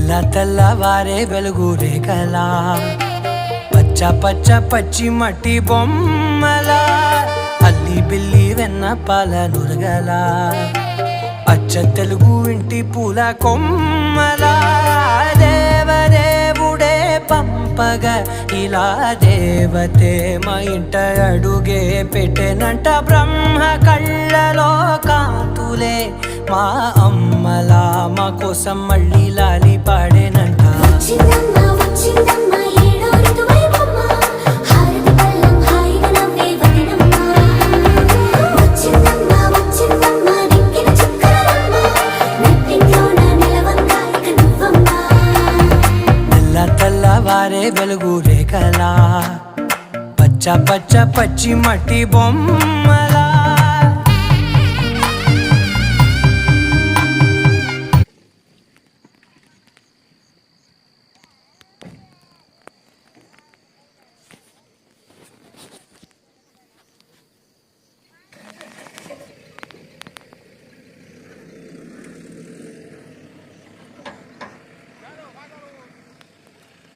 తెల్ల తెల్లవారే వెలుగు రేఖలా పచ్చ పచ్చ పచ్చి మట్టి బొమ్మలా అల్లి బిల్లి వెన్న పాల నురగలా అచ్చ తెలుగు ఇంటి పూల కొమ్మలా దేవదేవుడే పంపగ ఇలా దేవతే మా ఇంట అడుగే పెట్టెనంట బ్రహ్మ కళ్ళలో కాంతులే మా అమ్మలా మా కోసం మళ్ళీ లాలి పాడేనంట తెల్లవారే వెలుగు రేఖలా పచ్చ పచ్చ పచ్చి మట్టి బొమ్మలా